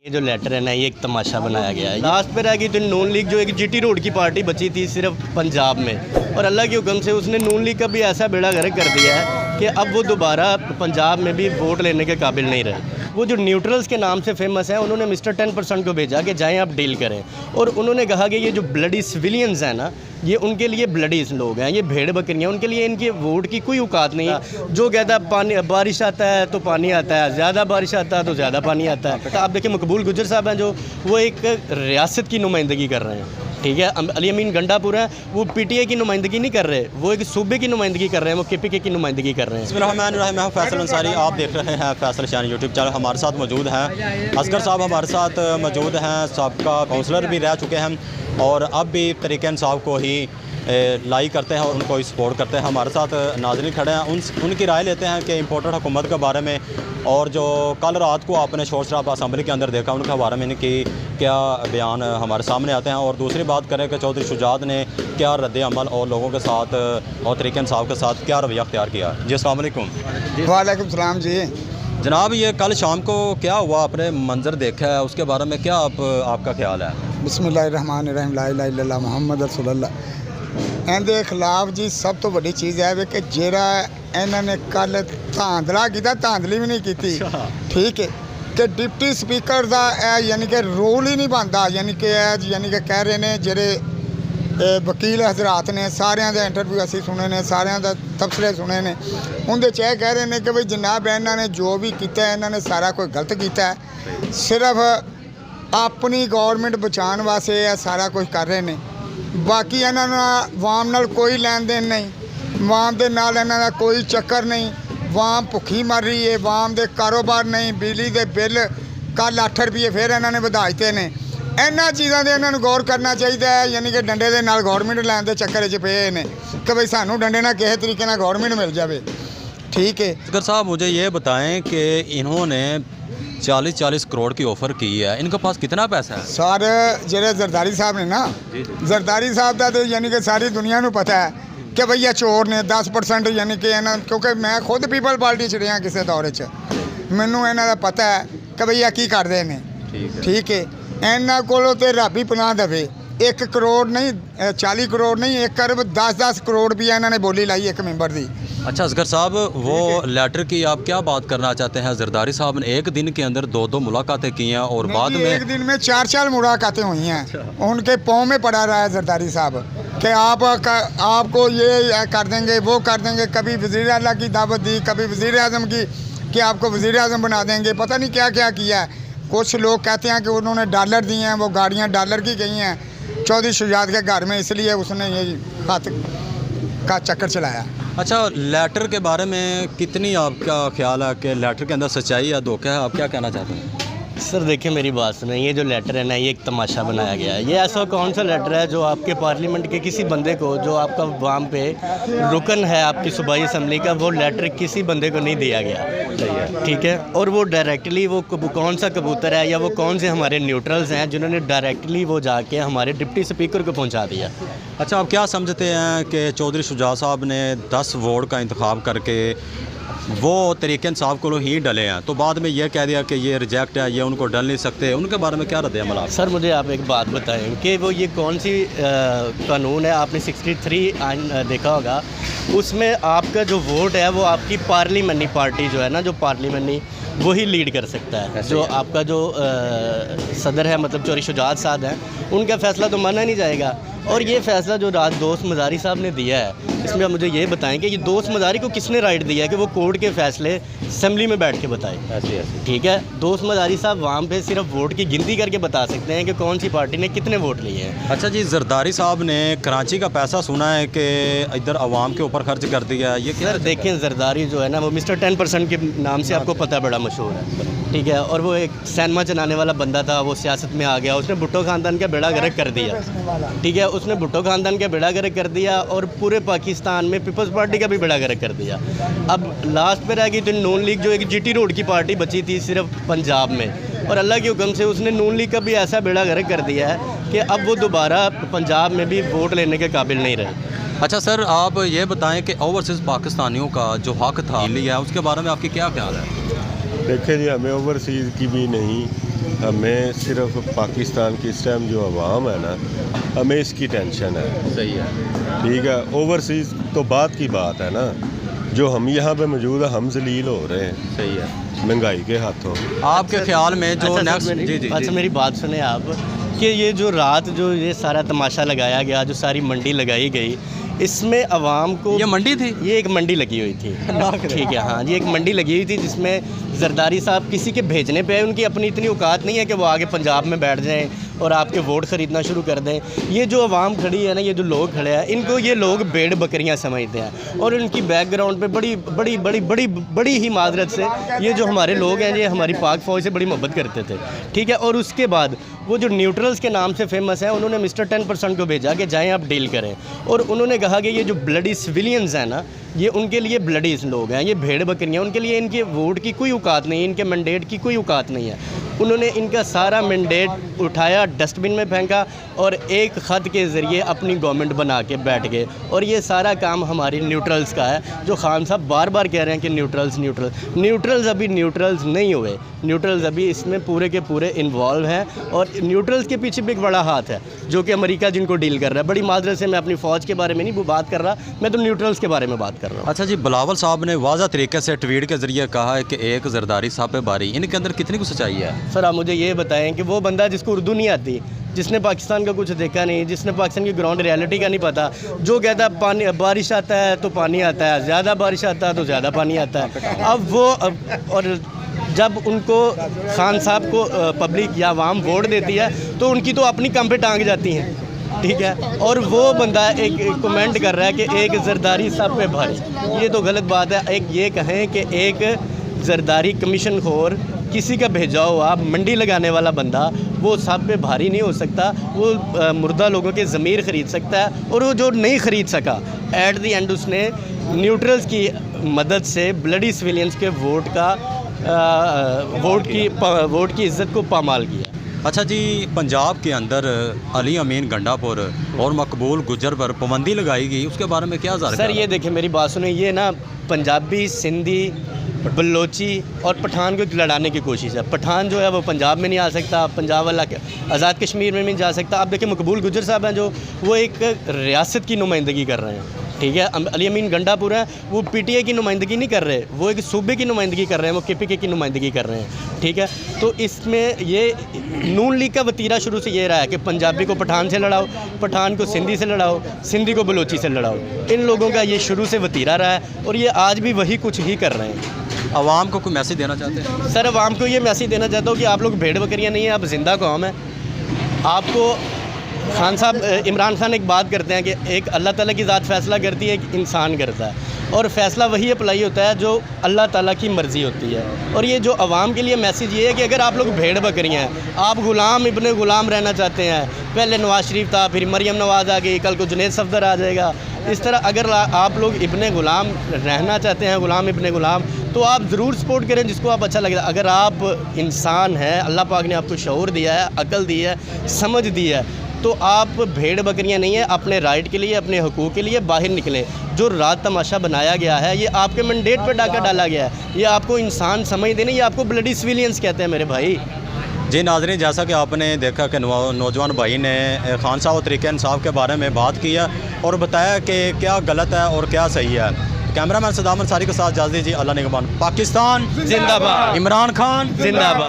ये जो लेटर है ना, ये एक तमाशा बनाया गया है। लास्ट पे रह गई तो नून लीग जो एक जीटी रोड की पार्टी बची थी सिर्फ पंजाब में, और अल्लाह के हुक्म से उसने नून लीग का भी ऐसा बेड़ा गर्क कर दिया है कि अब वो दोबारा पंजाब में भी वोट लेने के काबिल नहीं रहे। वो जो न्यूट्रल्स के नाम से फेमस है, उन्होंने मिस्टर 10% को भेजा कि जाएं आप डील करें, और उन्होंने कहा कि ये जो ब्लडी सिविलियंस हैं ना, ये उनके लिए ब्लडी लोग हैं, ये भेड़ बकरियाँ, उनके लिए इनके वोट की कोई औकात नहीं है। जो कहता है पानी बारिश आता है तो पानी आता है, ज़्यादा बारिश आता है तो ज़्यादा पानी आता है। तो आप देखिए मकबूल गुजर साहब हैं, जो वो एक रियासत की नुमाइंदगी कर रहे हैं, ठीक है। अली अमीन गंडापुर है, वो पीटीआई की नुमाइंदगी नहीं कर रहे, वो एक सूबे की नुमाइंदगी कर रहे हैं, वो केपीके की नुमाइंदगी कर रहे हैं। मैं फैसल अंसारी, आप देख रहे हैं फैसल शान यूट्यूब चैनल। हमारे साथ मौजूद हैं असगर साहब, हमारे साथ मौजूद हैं, साबका काउंसलर भी रह चुके हैं और अब भी तरीक़े इंसाफ को ही लाइक करते हैं और उनको ही सपोर्ट करते हैं। हमारे साथ नाज़रीन खड़े हैं, उनकी राय लेते हैं कि इम्पोर्टेड हुकूमत के बारे में, और जो कल रात को आपने शोर शराबा असम्बली के अंदर देखा, उनके बारे में इनकी क्या बयान हमारे सामने आते हैं। और दूसरी बात करें कि चौधरी शुजात ने क्या रद्द अमल और लोगों के साथ और तरीक़े इंसाफ के साथ क्या रवैया अख्तियार किया। जी अस्सलाम वालेकुम। वालेकुम सलाम जी। जनाब, ये कल शाम को क्या हुआ, आपने मंजर देखा है, उसके बारे में क्या आपका ख्याल है? बिस्मिल्लाहिर्रहमानिर्रहीम, ला इलाहा इल्लल्लाह मुहम्मद रसूलुल्लाह। इनके खिलाफ जी सब तो बड़ी चीज़ है कि जेरा इन्होंने कल धांधला किया, धांधली भी नहीं की, ठीक है, कि डिप्टी स्पीकर का यानी कि रोल ही नहीं बनता। यानी कि कह रहे हैं जेरे वकील हजरात ने सारे का इंटरव्यू असी सुने ने, सारे का तबसरे सुने ने, उनके यह कह रहे हैं कि भाई जनाब इन्होंने जो भी किया है, इन्होंने सारा कुछ गलत किया है, सिर्फ अपनी गौरमेंट बचाने वास्ते यह सारा कुछ कर रहे हैं। बाकी इन्होंने वाम नाल कोई लैन देन नहीं, वाम दे नाल इन्हां दा कोई चक्कर नहीं, वाम भुखी मर रही है, वाम दे कारोबार नहीं, बिजली के बिल कल 8 रुपये फिर इन्होंने वधा दिते ने। इन्हां चीज़ों से इन्होंने गौर करना चाहिए है, यानी कि डंडे के नाल गौरमेंट लैन के चक्कर च पे ने कि भाई सानू डंडे नाल किसी तरीके नाल गौरमेंट मिल जाए, ठीक है। असगर साहब, मुझे ये बताएं कि इन्होंने 40-40 करोड़ की ऑफ़र की है, इनके पास कितना पैसा है? सर जेरे जरदारी साहब ने ना, जरदारी साहब का तो यानी कि सारी दुनिया को पता है कि भैया चोर ने 10%, यानी कि क्योंकि मैं खुद पीपल पार्टी च रहा किसी दौरे च, मैनू इन्हां दा पता है कि भैया की करते हैं, ठीक है। इन्हां कोलों ते रब ही पनाह देवे, 1 करोड़ नहीं 40 करोड़ नहीं 1 अरब 10-10 करोड़ रुपया इन्होंने बोली लाई एक मेंबर की। अच्छा असगर साहब, वो लेटर की आप क्या बात करना चाहते हैं? जरदारी साहब ने एक दिन के अंदर 2-2 मुलाकातें की हैं और बाद में एक दिन में 4-4 मुलाकातें हुई हैं। उनके पाँव में पड़ा रहा है जरदारी साहब कि आपको ये कर देंगे, वो कर देंगे, कभी वज़ीर आला की दावत दी, कभी वज़ीर आज़म की कि आपको वज़ीर आज़म बना देंगे, पता नहीं क्या क्या किया है। कुछ लोग कहते हैं कि उन्होंने डॉलर दिए हैं, वो गाड़ियाँ डॉलर की गई हैं चौधरी शुजात के घर में, इसलिए उसने ये खत का चक्कर चलाया। अच्छा, लेटर के बारे में कितनी आपका ख्याल है कि लेटर के अंदर सच्चाई या धोखा है? आप क्या कहना चाहते हैं? सर देखिए मेरी बात सुने, ये जो लेटर है ना, ये एक तमाशा बनाया गया है। ये ऐसा कौन सा लेटर है जो आपके पार्लियामेंट के किसी बंदे को, जो आपका वाम पे रुकन है आपकी सूबाई असम्बली का, वो लेटर किसी बंदे को नहीं दिया गया, ठीक है। और वो डायरेक्टली वो कौन सा कबूतर है या वो कौन से हमारे न्यूट्रल्स हैं जिन्होंने डायरेक्टली वो जाके हमारे डिप्टी स्पीकर को पहुँचा दिया। अच्छा, आप क्या समझते हैं कि चौधरी शुजात साहब ने 10 वोट का इंतखाब करके वो तरीक़े इंसाफ को ही डले हैं, तो बाद में ये कह दिया कि ये रिजेक्ट है, ये उनको डल नहीं सकते, उनके बारे में क्या रद्द अमल आप? सर मुझे आप एक बात बताएं कि वो ये कौन सी कानून है, आपने 63 आइन देखा होगा, उसमें आपका जो वोट है वो आपकी पार्लियामेंट्री पार्टी जो है ना, जो पार्लियामेंट्री वही लीड कर सकता है। जो आपका जो सदर है, मतलब चौधरी शुजात साहब हैं, उनका फ़ैसला तो माना नहीं जाएगा। और ये फ़ैसला जो राज दोस्त मज़ारी साहब ने दिया है, इसमें आप मुझे ये बताएं कि ये दोस्त मज़ारी को किसने राइट दिया है कि वो कोर्ट के फ़ैसले असम्बली में बैठ के बताए? ठीक है, दोस्त मज़ारी साहब वहाँ पे सिर्फ वोट की गिनती करके बता सकते हैं कि कौन सी पार्टी ने कितने वोट लिए हैं। अच्छा जी, जरदारी साहब ने कराची का पैसा सुना है कि इधर आवाम के ऊपर खर्च कर दिया, ये क्या? देखें, जरदारी जो है ना, वो मिस्टर 10% के नाम से आपको पता है, बड़ा मशहूर है, ठीक है। और वो एक सिनेमा चलाने वाला बंदा था, वो सियासत में आ गया, उसने भुट्टो ख़ानदान का बेड़ा गर्क कर दिया, ठीक है। उसने भुट्टो ख़ानदान का बेड़ा गर्क कर दिया और पूरे पाकिस्तान में पीपल्स पार्टी का भी बेड़ा गर्क कर दिया। अब लास्ट पे रह गई तो नून लीग जो एक जीटी रोड की पार्टी बची थी सिर्फ पंजाब में, और अल्लाह के हुक्म से उसने नून लीग का भी ऐसा बेड़ा गर्क कर दिया है कि अब वो दोबारा पंजाब में भी वोट लेने के काबिल नहीं रहे। अच्छा सर, आप ये बताएं कि ओवरसीज़ पाकिस्तानियों का जो हक था लिया है, उसके बारे में आपकी क्या ख्याल है? देखें जी, हमें ओवरसीज़ की भी नहीं, हमें सिर्फ पाकिस्तान की इस टाइम जो अवाम है ना, हमें इसकी टेंशन है। सही है। ठीक है, ओवरसीज़ तो बात की बात है ना, जो हम यहाँ पे मौजूद है हम जलील हो रहे हैं सही है। महंगाई के हाथों। आपके ख्याल में जो अच्छा, नेक्स्ट अच्छा मेरी बात सुने आप कि ये जो रात जो ये सारा तमाशा लगाया गया, जो सारी मंडी लगाई गई, इसमें आवाम को ये मंडी थी, ये एक मंडी लगी हुई थी। ठीक है, हाँ, ये एक मंडी लगी हुई थी जिसमें जरदारी साहब किसी के भेजने पे, उनकी अपनी इतनी औकात नहीं है कि वो आगे पंजाब में बैठ जाएं और आपके वोट ख़रीदना शुरू कर दें। ये जो आवाम खड़ी है ना, ये जो लोग खड़े हैं, इनको ये लोग भेड़ बकरियां समझते हैं और उनकी बैकग्राउंड पे बड़ी बड़ी बड़ी बड़ी बड़ी ही माजरत से ये जो हमारे लोग हैं, ये हमारी पाक फ़ौज से बड़ी मोहब्बत करते थे। ठीक है, और उसके बाद वो जो न्यूट्रल्स के नाम से फेमस है, उन्होंने मिस्टर 10% को भेजा कि जाएँ आप डील करें, और उन्होंने कहा कि ये जो ब्लडी सिविलियंस हैं ना, ये उनके लिए ब्लडी लोग हैं, ये भेड़ बकरियां, उनके लिए इनके वोट की कोई औकात नहीं है, इनके मैंडेट की कोई औकात नहीं है। उन्होंने इनका सारा मैंडेट उठाया, डस्टबिन में फेंका और एक ख़त के ज़रिए अपनी गवर्नमेंट बना के बैठ गए। और ये सारा काम हमारी न्यूट्रल्स का है, जो खान साहब बार बार कह रहे हैं कि न्यूट्रल्स अभी न्यूट्रल्स नहीं हुए। न्यूट्रल्स अभी इसमें पूरे के पूरे इन्वॉल्व हैं और न्यूट्रल्स के पीछे भी एक बड़ा हाथ है, जो कि अमेरिका जिनको डील कर रहा है। बड़ी माजरत से मैं अपनी फ़ौज के बारे में नहीं बात कर रहा, मैं तो न्यूट्रल्स के बारे में बात कर रहा हूँ। अच्छा जी, बिलावल साहब ने वाज़ा तरीके से ट्वीट के ज़रिए कहा है कि एक जरदारी साहब पे बारी, इनके अंदर कितनी कुछ सच्चाई है? सर आप मुझे ये बताएं कि वो बंदा जिसको उर्दू नहीं आती, जिसने पाकिस्तान का कुछ देखा नहीं, जिसने पाकिस्तान की ग्राउंड रियलिटी का नहीं पता, जो कहता है पानी बारिश आता है तो पानी आता है, ज़्यादा बारिश आता है तो ज़्यादा पानी आता है। अब वो और जब उनको खान साहब को पब्लिक या आवाम वोट देती है तो उनकी तो अपनी कम पे टांग जाती हैं। ठीक है, और वो बंदा एक कमेंट कर रहा है कि एक जरदारी साहब पे भारी, ये तो गलत बात है। एक ये कहें कि एक जरदारी कमीशन खोर किसी का भेजा हुआ मंडी लगाने वाला बंदा वो सब पे भारी नहीं हो सकता। वो मुर्दा लोगों के ज़मीर ख़रीद सकता है, और वो जो नहीं ख़रीद सका, एट द एंड उसने न्यूट्रल्स की मदद से ब्लडी सिविलियंस के वोट की इज़्ज़त को पामाल किया। अच्छा जी, पंजाब के अंदर अली अमीन गंडापुर और मकबूल गुजर पर पाबंदी लगाई गई, उसके बारे में क्या ज़ाहिर? सर ये देखिए, मेरी बात सुने, ये ना पंजाबी, सिंधी, बलोची और पठान को लड़ाने की कोशिश है। पठान जो है वो पंजाब में नहीं आ सकता, पंजाब वाला आज़ाद कश्मीर में नहीं जा सकता। आप देखिए मकबूल गुजर साहब हैं, जो वो एक रियासत की नुमाइंदगी कर रहे हैं। ठीक है, अली अमीन गंडापुर हैं, वो पीटीआई की नुमाइंदगी नहीं कर रहे, वो एक सूबे की नुमाइंदगी कर रहे हैं, वो केपीके की नुमाइंदगी कर रहे हैं। ठीक है, तो इसमें ये नून लीग का वतीरा शुरू से ये रहा है कि पंजाबी को पठान से लड़ाओ, पठान को सिंधी से लड़ाओ, सिंधी को बलोची से लड़ाओ। इन लोगों का ये शुरू से वतीरा रहा है और ये आज भी वही कुछ ही कर रहे हैं। आवाम को कोई मैसेज देना चाहते हैं? सर आवाम को ये मैसेज देना चाहता हूँ कि आप लोग भेड़ बकरियाँ नहीं हैं, आप जिंदा कौम है। आपको खान साहब, इमरान खान एक बात करते हैं कि एक अल्लाह ताला की ज़ात फ़ैसला करती है, एक इंसान करता है, और फ़ैसला वही अप्लाई होता है जो अल्लाह ताला की मर्ज़ी होती है। और ये जो आवाम के लिए मैसेज ये है कि अगर आप लोग भेड़ बकरियाँ हैं, आप ग़ुलाम इब्ने ग़ुलाम रहना चाहते हैं, पहले नवाज़ शरीफ था, फिर मरियम नवाज़ आ गई, कल को जुनैद सफदर आ जाएगा, इस तरह अगर आप लोग इब्ने ग़ुलाम रहना चाहते हैं, ग़ुलाम इब्ने ग़ुलाम, तो आप ज़रूर सपोर्ट करें जिसको आप अच्छा लगता है। अगर आप इंसान हैं, अल्लाह पाक ने आपको शऊर दिया है, अकल दी है, समझ दी है, तो आप भेड़ बकरियां नहीं है, अपने राइट के लिए, अपने हकूक़ के लिए बाहर निकलें। जो रात तमाशा बनाया गया है, ये आपके मैंडेट पर डाका डाला गया है, ये आपको इंसान समझते नहीं, ये आपको ब्लडी सिविलियंस कहते हैं मेरे भाई। जी नाज़रीन, जैसा कि आपने देखा कि नौजवान भाई ने खान साहब और तरीक़े इंसाफ के बारे में बात की है और बताया कि क्या गलत है और क्या सही है। कैमरामैन सदाम अंसारी के साथ इजाज़त दीजिए। अल्लाह निगहबान। पाकिस्तान जिंदाबाद। इमरान खान जिंदाबाद।